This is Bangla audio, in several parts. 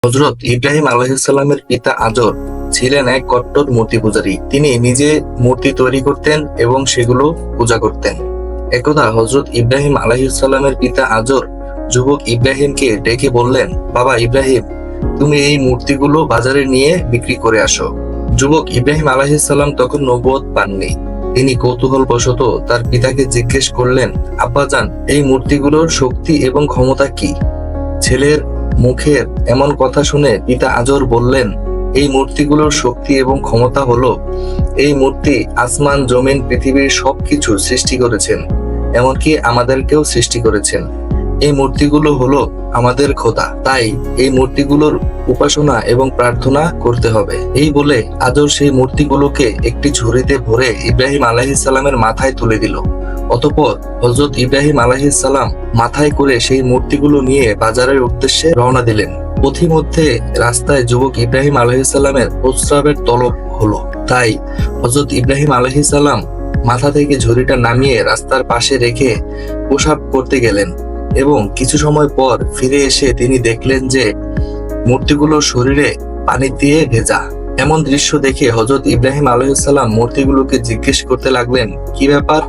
হযরত ইব্রাহিম আলাইহিসসালামের পিতা আজর ছিলেন এক কট্টর মূর্তি পূজারী। তিনি নিজে মূর্তি তৈরি করতেন এবং সেগুলো পূজা করতেন। একদা হযরত ইব্রাহিম আলাইহিসসালামের পিতা আজর যুবক ইব্রাহিমকে ডেকে বললেন, বাবা ইব্রাহিম, তুমি এই মূর্তিগুলো বাজারে নিয়ে বিক্রি করে আসো। যুবক ইব্রাহিম আলাইহিসসালাম তখন নবুয়ত পাননি। তিনি কৌতূহলবশত তার পিতাকে জিজ্ঞেস করলেন, আব্বাজান, এই মূর্তিগুলোর শক্তি এবং ক্ষমতা কি? ছেলের মুখের এমন কথা শুনে পিতা আজর বললেন, এই মূর্তিগুলোর শক্তি এবং ক্ষমতা হলো, এই মূর্তি আসমান জমিন পৃথিবীর সবকিছু সৃষ্টি করেছেন, এমনকি আমাদেরকেও সৃষ্টি করেছেন। এই মূর্তিগুলো হলো আমাদের খোদা, তাই এই মূর্তিগুলোর উপাসনা এবং প্রার্থনা করতে হবে। এই বলে আজর সেই মূর্তিগুলোকে একটি ঝুড়িতে ভরে ইব্রাহিম আলাইহিসসালামের মাথায় তুলে দিল। অতঃপর হযরত ইব্রাহিম আলাইহিসসালাম মাথায় করে সেই মূর্তিগুলো নিয়ে বাজারের উদ্দেশ্যে রওনা দিলেন। পথিমধ্যে রাস্তায় যুবক ইব্রাহিম আলাইহিসসালামের প্রস্রাবের তলব হলো, তাই হযরত ইব্রাহিম আলাইহিসসালাম মাথা থেকে ঝুড়িটা নামিয়ে রাস্তার পাশে রেখে প্রস্রাব করতে গেলেন এবং কিছু সময় পর ফিরে এসে তিনি দেখলেন যে মূর্তিগুলোর শরীরে পানি দিয়ে ভেজা। এমন দৃশ্য দেখে হযরত ইব্রাহিম আলাইহিসসালাম মূর্তিগুলোকে জিজ্ঞেস করতে লাগলেন, কি ব্যাপার,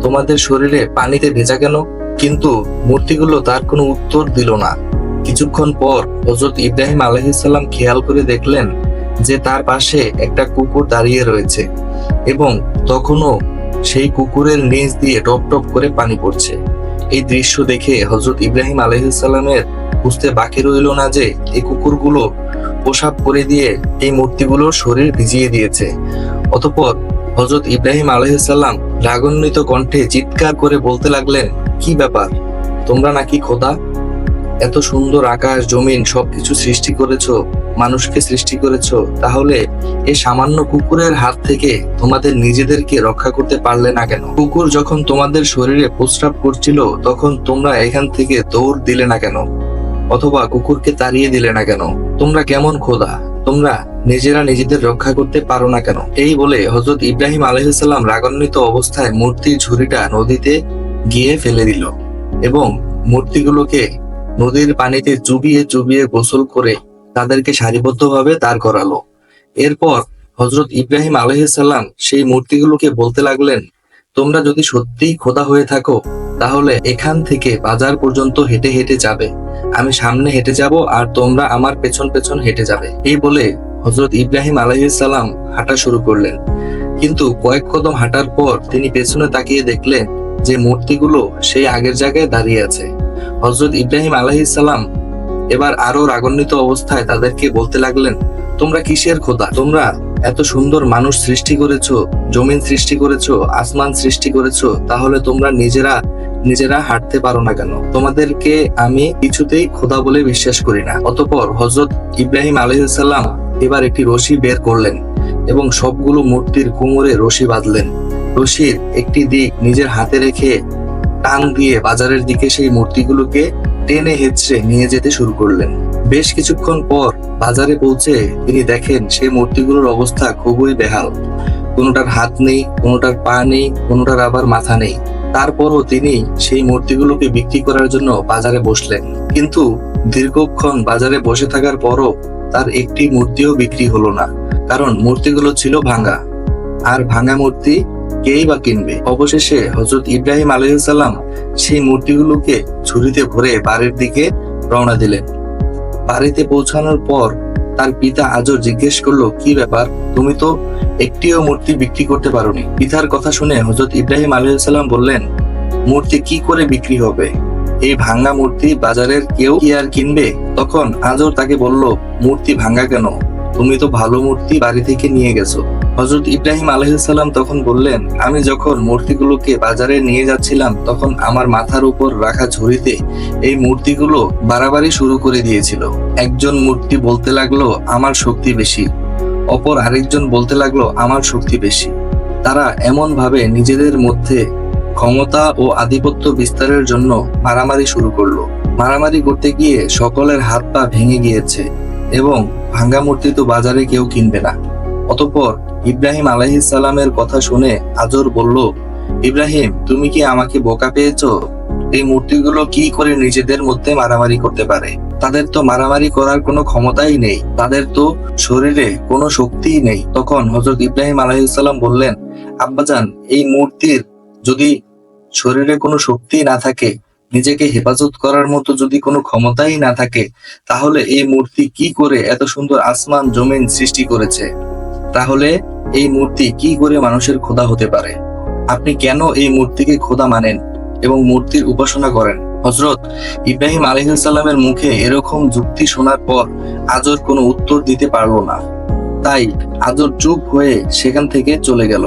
তোমাদের শরীরে পানিতে ভেজা কেন? কিন্তু মূর্তিগুলো তার কোনো উত্তর দিল না। কিছুক্ষণ পর হযরত ইব্রাহিম আলাইহিসসালাম খেয়াল করে দেখলেন যে তার পাশে একটা কুকুর দাঁড়িয়ে রয়েছে এবং তখনও সেই কুকুরের নিচ দিয়ে টপ টপ করে পানি পড়ছে। এই দৃশ্য দেখে হযরত ইব্রাহিম আলাইহিসসালামের বুঝতে বাকি রইল না যে এই কুকুরগুলো প্রস্রাব করে দিয়ে এই মূর্তিগুলোর শরীর ভিজিয়ে দিয়েছে। অতঃপর হযরত ইব্রাহিম আলাইহিসসালাম রাগান্বিত কণ্ঠে চিৎকার করে বলতে লাগলেন, কি ব্যাপার, তোমরা নাকি খোদা? এত সুন্দর আকাশ জমিন সবকিছু সৃষ্টি করেছো, মানুষকে সৃষ্টি করেছো, তাহলে এই সামান্য কুকুরের হাত থেকে তোমাদের নিজেদেরকে রক্ষা করতে পারলে না কেন? কুকুর যখন তোমাদের শরীরে প্রস্রাব করছিল তখন তোমরা এখান থেকে দৌড় দিলে না কেন, অথবা কুকুরকে তাড়িয়ে দিলে না কেন? তোমরা কেমন খোদা? তোমরা নিজেরা নিজেদের রক্ষা করতে পারো না কেন? এই বলে হযরত ইব্রাহিম আলাইহিসসালাম রাগান্বিত অবস্থায় মূর্তির ঝুড়িটা নদীতে গিয়ে ফেলে দিল এবং মূর্তিগুলোকে নদীর পানিতে চুবিয়ে চুবিয়ে গোসল করে তাদেরকে সারিবদ্ধভাবে দাঁড় করালো। এরপর হযরত ইব্রাহিম আলাইহিসসালাম সেই মূর্তিগুলোকে বলতে লাগলেন, তোমরা যদি সত্যিই খোদা হয়ে থাকো তাহলে এখান থেকে বাজার পর্যন্ত হেঁটে হেঁটে যাবে, আমি সামনে হেঁটে যাব আর তোমরা আমার পেছন পেছন হেঁটে যাবে। এই বলে হযরত ইব্রাহিম আলাইহিসসালাম হাঁটা শুরু করলেন। কিন্তু কয়েক কদম হাঁটার পর তিনি পেছনে তাকিয়ে দেখলেন যে মূর্তিগুলো সেই আগের জায়গায় দাঁড়িয়ে আছে। হযরত ইব্রাহিম আলাইহিসসালাম এবার আরো রাগান্বিত অবস্থায় তাদেরকে বলতে লাগলেন, তোমরা কিসের খোদা? তোমরা এত সুন্দর মানুষ সৃষ্টি করেছো, জমিন সৃষ্টি করেছো, আসমান সৃষ্টি করেছো, তাহলে তোমরা নিজেরা হাঁটতে পারো না কেন? তোমাদেরকে আমি কিছুতেই খোদা বলে বিশ্বাস করি না। অতঃপর হযরত ইব্রাহিম আলাইহিসসালাম এবার একটি রশি বের করলেন এবং সবগুলো মূর্তির কোমরে রশি বাঁধলেন। রশির একটি দিক নিজের হাতে রেখে টান দিয়ে বাজারের দিকে সেই মূর্তিগুলোকে টেনে হেঁচড়ে নিয়ে যেতে শুরু করলেন। বেশ কিছুক্ষণ পর বাজারে পৌঁছে তিনি দেখেন সেই মূর্তিগুলোর অবস্থা খুবই বেহাল। কোনোটার হাত নেই, কোনোটার পা নেই, কোনোটার আবার মাথা নেই। তারপরও তিনি সেই মূর্তিগুলোকে বিক্রি করার জন্য বাজারে বসলেন। কিন্তু দীর্ঘক্ষণ বাজারে বসে থাকার পরও তার একটি মূর্তিও বিক্রি হলো না, কারণ মূর্তিগুলো ছিল ভাঙা, আর ভাঙা মূর্তি কেই বা কিনবে? অবশেষে হযরত ইব্রাহিম আলাইহিসসালাম সেই মূর্তিগুলোকে ঝুড়িতে ভরে বাড়ির দিকে রওনা দিলেন। বাড়িতে পৌঁছানোর পর তার পিতা আজর জিজ্ঞেস করলো, কি ব্যাপার, তুমি তো একটিও মূর্তি বিক্রি করতে পারোনি? পিতার কথা শুনে হযরত ইব্রাহিম আলাইহিসসালাম বললেন, মূর্তি কি করে বিক্রি হবে? এই ভাঙা মূর্তি বাজারের কেউ কি আর কিনবে? তখন আজর তাকে বলল, মূর্তি ভাঙা কেন, তুমি তো ভালো মূর্তি বাড়ি থেকে নিয়ে গেছো। হযরত ইব্রাহিম আলাইহিসসালাম তখন বললেন, আমি যখন মূর্তিগুলোকে বাজারে নিয়ে যাচ্ছিলাম তখন আমার মাথার উপর রাখা ঝুড়িতে এই মূর্তিগুলো বাড়াবাড়ি শুরু করে দিয়েছিল। একজন মূর্তি বলতে লাগলো আমার শক্তি বেশি, অপর আরেকজন বলতে লাগলো আমার শক্তি বেশি। তারা এমন ভাবে নিজেদের মধ্যে ক্ষমতা ও আধিপত্য বিস্তারের জন্য মারামারি শুরু করলো। মারামারি করতে গিয়ে সকলের হাত পা ভেঙে গিয়েছে এবং ভাঙ্গা মূর্তি তো বাজারে কেউ কিনবে না। অতঃপর ইব্রাহিম আলাইহিসসালামের কথা শুনে আজর বলল, ইব্রাহিম, তুমি কি আমাকে বোকা পেয়েছো? এই মূর্তিগুলো কি করে নিজেদের মধ্যে মারামারি করতে পারে? তাদের তো মারামারি করার কোনো ক্ষমতাই নেই, তাদের তো শরীরে কোনো শক্তিই নেই। তখন হযরত ইব্রাহিম আলাইহিসসালাম বললেন, আব্বাজান, এই মূর্তির যদি শরীরে কোনো শক্তি না থাকে, নিজেকে হেফাজত করার মতো যদি কোনো ক্ষমতাই না থাকে, তাহলে এই মূর্তি কি করে এত সুন্দর আসমান জমিন সৃষ্টি করেছে? তাহলে এই মূর্তি কি করে মানুষের খোদা হতে পারে? আপনি কেন এই মূর্তিকে খোদা মানেন এবং মূর্তির উপাসনা করেন? হযরত ইব্রাহিম আলাইহিসসালামের মুখে এরকম যুক্তি শোনার পর আজর কোনো উত্তর দিতে পারল না। তাই আজর চুপ হয়ে সেখান থেকে চলে গেল।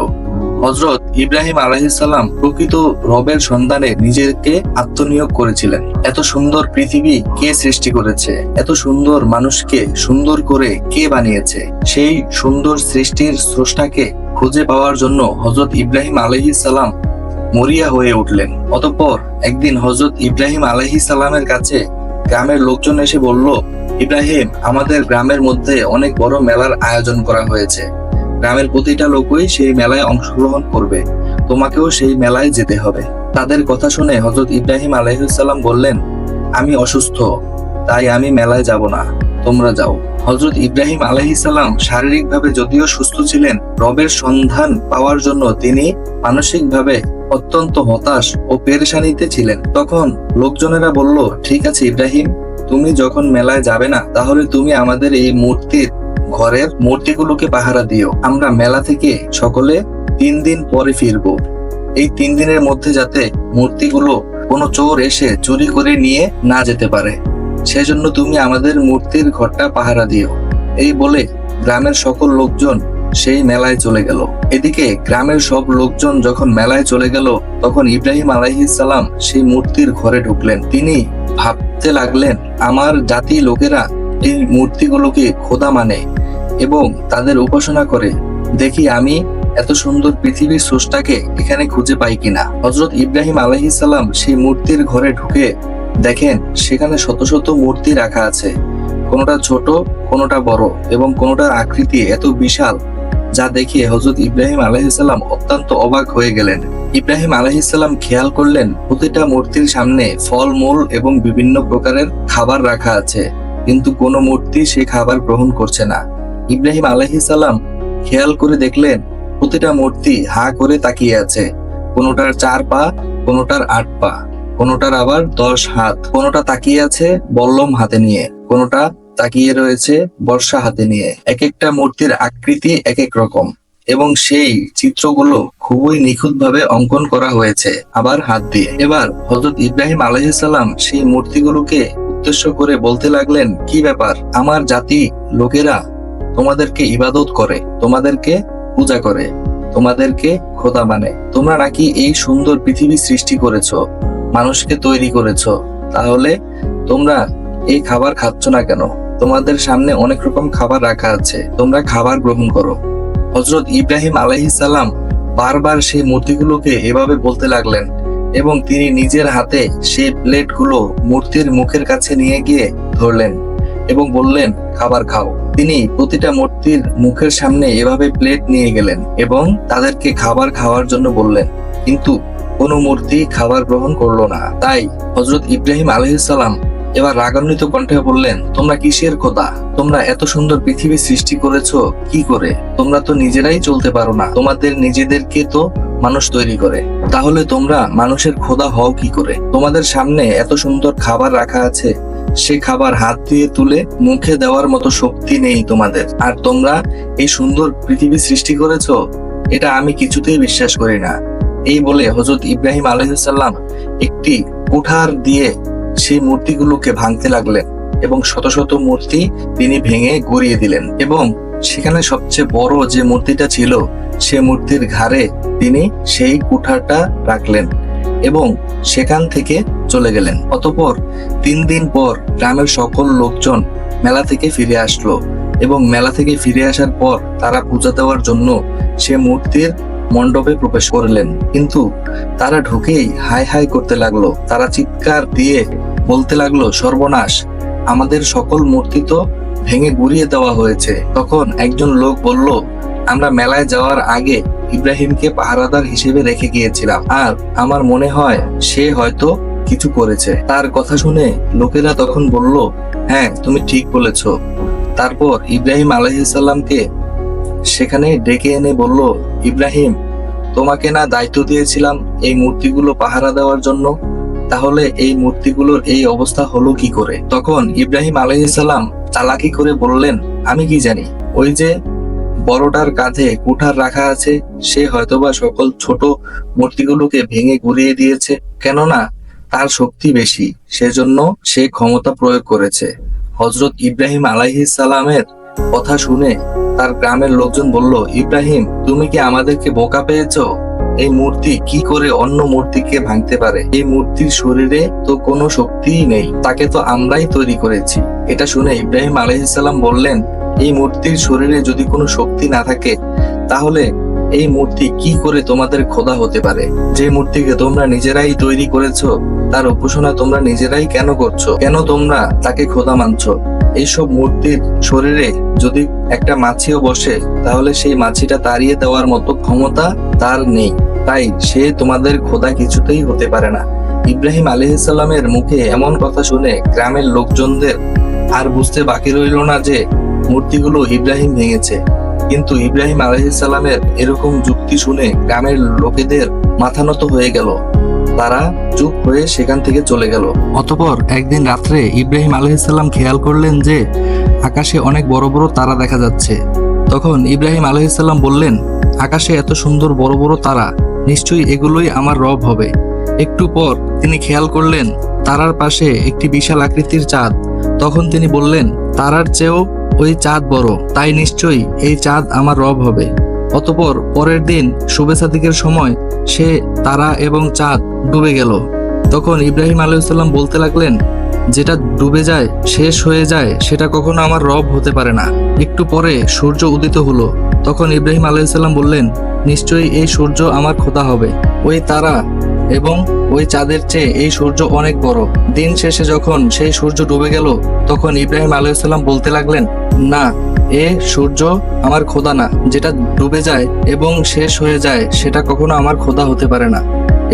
হযরত ইব্রাহিম আলাইহিসসালাম প্রকৃত রবের সন্ধানে নিজেকে আত্মনিয়োগ করেছিলেন। এত সুন্দর পৃথিবী কে সৃষ্টি করেছে? এত সুন্দর মানুষকে সুন্দর করে কে বানিয়েছে? সেই সুন্দর সৃষ্টির স্রষ্টাকে খুঁজে পাওয়ার জন্য হযরত ইব্রাহিম আলাইহিসসালাম মরিয়া হয়ে উঠলেন। অতঃপর একদিন হযরত ইব্রাহিম আলাইহিসসালামের কাছে গ্রামের লোকজন এসে বলল, ইব্রাহিম, আমাদের গ্রামের মধ্যে অনেক বড় মেলার আয়োজন করা হয়েছে। গ্রামের প্রতিটা লোকই সেই মেলায় অংশগ্রহণ করবে, তোমাকেও সেই মেলায় যেতে হবে। তাদের কথা শুনে হযরত ইব্রাহিম আলাইহিসসালাম বললেন, আমি অসুস্থ, তাই আমি মেলায় যাব না, তোমরা যাও। হযরত ইব্রাহিম আলাইহিসসালাম শারীরিকভাবে যদিও সুস্থ ছিলেন, রবের সন্ধান পাওয়ার জন্য তিনি মানসিকভাবে অত্যন্ত হতাশ ও পেরেশানিতে ছিলেন। তখন লোকজনেরা বলল, ঠিক আছে ইব্রাহিম, তুমি যখন মেলায় যাবে না, তাহলে তুমি আমাদের এই মূর্তির ঘরের মূর্তিগুলোকে পাহারা দিও। আমরা মেলা থেকে সকলে 3 দিন পরে ফিরবো। এই 3 দিনের মধ্যে যাতে মূর্তিগুলো কোনো চোর এসে চুরি করে নিয়ে না যেতে পারে, সেজন্য তুমি আমাদের মূর্তির ঘরটা পাহারা দিও। এই বলে গ্রামের সকল লোকজন সেই মেলায় চলে গেল। এদিকে গ্রামের সব লোকজন যখন মেলায় চলে গেল, তখন ইব্রাহিম আলাইহিসসালাম সেই মূর্তির ঘরে ঢুকলেন। তিনি ভাবতে লাগলেন, আমার জাতি লোকেরা এই মূর্তিগুলোকে খোদা মানে এবং তাদের উপাসনা করে, দেখি আমি এত সুন্দর পৃথিবীর স্রষ্টাকে এখানে খুঁজে পাই কিনা। হযরত ইব্রাহিম আলাইহিসসালাম সেই মূর্তির ঘরে ঢুকে দেখেন সেখানে শত শত মূর্তি রাখা আছে, কোনোটা ছোট, কোনোটা বড় এবং কোনোটার আকৃতি এত বিশাল, যা দেখে হযরত ইব্রাহিম আলাইহিসসালাম অত্যন্ত অবাক হয়ে গেলেন। ইব্রাহিম আলাইহিসসালাম খেয়াল করলেন প্রতিটা মূর্তির সামনে ফলমূল এবং বিভিন্ন প্রকারের খাবার রাখা আছে, কিন্তু কোনো মূর্তি সেই খাবার গ্রহণ করছে না। ইব্রাহিম আলাইহিসসালাম খেয়াল করে দেখলেন প্রতিটা মূর্তি হা করে তাকিয়ে আছে, কোনোটার 4 পা, কোনোটার 8 পা, কোনোটার আবার 10 হাত, কোনোটা তাকিয়ে আছে বল্লম হাতে নিয়ে, কোনোটা তাকিয়ে রয়েছে বর্ষা হাতে নিয়ে। এক একটা মূর্তির আকৃতি এক এক রকম এবং সেই চিত্রগুলো খুবই নিখুঁতভাবে অঙ্কন করা হয়েছে, আবার হাত দিয়ে। এবার হযরত ইব্রাহিম আলাইহিসসালাম সেই মূর্তিগুলোকে উদ্দেশ্য করে বলতে লাগলেন, কি ব্যাপার? আমার জাতি লোকেরা তোমাদেরকে ইবাদত করে, তোমাদেরকে পূজা করে, তোমাদেরকে খোদা মানে। তোমরা নাকি এই সুন্দর পৃথিবী সৃষ্টি করেছো, মানুষকে তৈরি করেছো, তাহলে তোমরা এই খাবার খাচ্ছ না কেন? তোমাদের সামনে অনেক রকম খাবার রাখা আছে, তোমরা খাবার গ্রহণ করো। হযরত ইব্রাহিম আলাইহিসসালাম বারবার সেই মূর্তিগুলোকে এভাবে বলতে লাগলেন এবং তিনি নিজের হাতে সেই প্লেটগুলো মূর্তির মুখের কাছে নিয়ে গিয়ে ধরলেন এবং বললেন, খাবার খাও। তিনি প্রতিটা মূর্তির মুখের সামনে এভাবে প্লেট নিয়ে গেলেন এবং তাদেরকে খাবার খাওয়ার জন্য বললেন, কিন্তু কোনো মূর্তি খাবার গ্রহণ করলো না। তাই হযরত ইব্রাহিম আলাইহিসসালাম এবার রাগান্বিত কণ্ঠে বললেন, তোমরা কিসের খোদা? তোমরা এত সুন্দর পৃথিবী সৃষ্টি করেছো কি করে? তোমরা তো নিজেরাই চলতে পারো না, তোমাদের নিজেদেরকে তো মানুষ তৈরি করে, তাহলে তোমরা মানুষের খোদা হও কি করে? তোমাদের সামনে এত সুন্দর খাবার রাখা আছে, সে খাবার হাত দিয়ে তুলে মুখে দেওয়ার মতো শক্তি নেই তোমাদের, আর তোমরা এই সুন্দর পৃথিবী সৃষ্টি করেছো, এটা আমি কিছুতেই বিশ্বাস করি না। এই বলে হযরত ইব্রাহিম আলাইহিসসালাম একটি কুঠার দিয়ে সেই মূর্তিগুলোকে ভাঙতে লাগলেন এবং শত শত মূর্তি তিনি ভেঙে গড়িয়ে দিলেন এবং সেখানে সবচেয়ে বড় যে মূর্তিটা ছিল সে মূর্তির ঘাড়ে তিনি সেই কুঠারটা রাখলেন এবং সেখান থেকে চলে গেলেন। অতঃপর 3 দিন পর গ্রামের সকল লোকজন মেলা থেকে ফিরে আসলো এবং মেলা থেকে ফিরে আসার পর তারা পূজা দেওয়ার জন্য সে মূর্তির মণ্ডপে প্রবেশ করলেন, কিন্তু তারা ঢুকেই হাই হাই করতে লাগলো। তারা চিৎকার দিয়ে বলতে লাগলো, সর্বনাশ, আমাদের সকল মূর্তি তো ভেঙে গুড়িয়ে দেওয়া হয়েছে। তখন একজন লোক বলল, আমরা মেলায় যাওয়ার আগে ইব্রাহিমকে পাহারাদার হিসেবে রেখে গিয়েছিলাম, আর আমার মনে হয় সে হয়তো কিছু করেছে। তার কথা শুনে লোকেরা তখন বলল, হ্যাঁ, তুমি ঠিক বলেছ। তারপর ইব্রাহিম আলাইহিসসালামকে সেখানে ডেকে এনে বলল, ইব্রাহিম, তোমাকে না দায়িত্ব দিয়েছিলাম এই মূর্তিগুলো পাহারা দেওয়ার জন্য? তাহলে এই মূর্তিগুলোর এই অবস্থা হলো কি করে? তখন ইব্রাহিম আলাইহিসসালাম চালাকি করে বললেন, আমি কি জানি, ওই যে বড়টার কাঁধে কুঠার রাখা আছে, সে হয়তোবা সকল ছোট মূর্তিগুলোকে ভেঙে গুঁড়িয়ে দিয়েছে। কেননা তার শক্তি বেশি, সেজন্য সে ক্ষমতা প্রয়োগ করেছে। হযরত ইব্রাহিম আলাইহিস সালামের কথা শুনে তার গ্রামের লোকজন বলল, ইব্রাহিম, তুমি কি আমাদেরকে বোকা পেয়েছো? এই মূর্তি কি করে অন্য মূর্তিকে ভাঙতে পারে? এই মূর্তির শরীরে তো কোনো শক্তিই নেই, তাকে তো আমরাই তৈরি করেছি। এটা শুনে ইব্রাহিম আলাইহিস সালাম বললেন, এই মূর্তির শরীরে যদি কোনো শক্তি না থাকে, তাহলে এই মূর্তি কি করে তোমাদের খোদা হতে পারে? যে মূর্তিকে তোমরা নিজেরাই তৈরি করেছো, তার উপাসনা তোমরা নিজেরাই কেন করছো? কেন তোমরা তাকে খোদা মানছো? এইসব মূর্তির শরীরে যদি একটা মাছিও বসে, তাহলে সেই মাছিটা তাড়িয়ে দেওয়ার মতো ক্ষমতা তার নেই, তাই সে তোমাদের খোদা কিছুতেই হতে পারে না। ইব্রাহিম আলাইহিস সালামের মুখে এমন কথা শুনে গ্রামের লোকজনদের আর বুঝতে বাকি রইল না যে মূর্তিগুলো ইব্রাহিম ভেঙেছে। কিন্তু ইব্রাহিম আলাইহিস সালামের এরকম যুক্তি শুনে গ্রামের লোকেদের মাথা নত হয়ে গেল। তারা চুপ হয়ে সেখান থেকে চলে গেল। অতঃপর একদিন রাত্রে ইব্রাহিম আলাইহিস সালাম খেয়াল করলেন যে আকাশে অনেক বড় বড় তারা দেখা যাচ্ছে। তখন ইব্রাহিম আলাইহিস সালাম বললেন, আকাশে এত সুন্দর বড় বড় তারা, নিশ্চয়ই এগুলোই আমার রব হবে। একটু পর তিনি খেয়াল করলেন তারার পাশে একটি বিশাল আকৃতির চাঁদ। তখন তিনি বললেন, তারার চেয়েও ওই চাঁদ বড়, তাই নিশ্চয়ই এই চাঁদ আমার রব হবে। অতঃপর পরের দিন শুভে সাদিকের সময় সে তারা এবং চাঁদ ডুবে গেল। তখন ইব্রাহিম আলাইহিস সালাম বলতে লাগলেন, যেটা ডুবে যায়, শেষ হয়ে যায়, সেটা কখনো আমার রব হতে পারে না। একটু পরে সূর্য উদিত হলো। তখন ইব্রাহিম আলাইহিস সালাম বললেন, নিশ্চয়ই এই সূর্য আমার খোদা হবে। ওই তারা এবং ওই চাঁদের চেয়ে এই সূর্য অনেক বড়। দিন শেষে যখন সেই সূর্য ডুবে গেল, তখন ইব্রাহিম আলাইহিস সালাম বলতে লাগলেন, না, এ সূর্য আমার খোদা না। যেটা ডুবে যায় এবং শেষ হয়ে যায়, সেটা কখনো আমার খোদা হতে পারে না।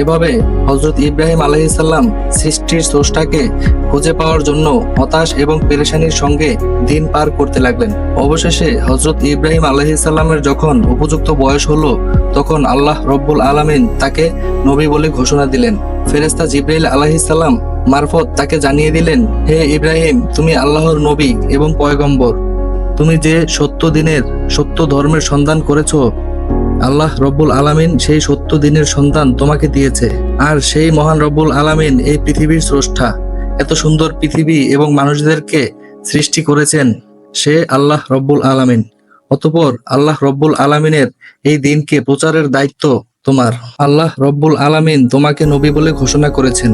এভাবে হযরত ইব্রাহিম আলাইহিস সালাম সৃষ্টির স্রষ্টাকে খুঁজে পাওয়ার জন্য হতাশ এবং পেরেশানির সঙ্গে দিন পার করতে লাগলেন। অবশেষে হযরত ইব্রাহিম আলাইহিস সালামের যখন উপযুক্ত বয়স হলো, তখন আল্লাহ রব্বুল আলামিন তাকে নবী বলে ঘোষণা দিলেন। ফেরেশতা জিবরাইল আলাইহিস সালাম মারফত তাকে জানিয়ে দিলেন, হে ইব্রাহিম, তুমি আল্লাহর নবী এবং পয়গম্বর। তুমি যে সত্য দিনের, সত্য ধর্মের সন্ধান করেছো, আল্লাহ রব্বুল আলামিন সেই সত্য দিনের সন্তান তোমাকে দিয়েছে। আর সেই মহান রব্বুল আলামিন এই পৃথিবীর স্রষ্টা। এত সুন্দর পৃথিবী এবং মানুষদেরকে সৃষ্টি করেছেন সে আল্লাহ রব্বুল আলামিন। অতঃপর আল্লাহ রব্বুল আলামিনের এই দিনকে প্রচারের দায়িত্ব তোমার। আল্লাহ রব্বুল আলামিন তোমাকে নবী বলে ঘোষণা করেছেন।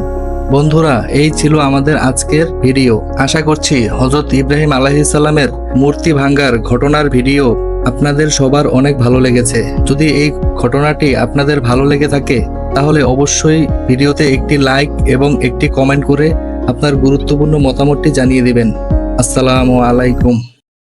বন্ধুরা, এই ছিল আমাদের আজকের ভিডিও। আশা করছি হযরত ইব্রাহিম আলাইহিস সালামের মূর্তি ভাঙ্গার ঘটনার ভিডিও আপনাদের সবার অনেক ভালো লেগেছে। যদি এই ঘটনাটি আপনাদের ভালো লেগে থাকে, তাহলে অবশ্যই ভিডিওতে একটি লাইক এবং একটি কমেন্ট করে আপনার গুরুত্বপূর্ণ মতামতটি জানিয়ে দিবেন। আসসালামু আলাইকুম।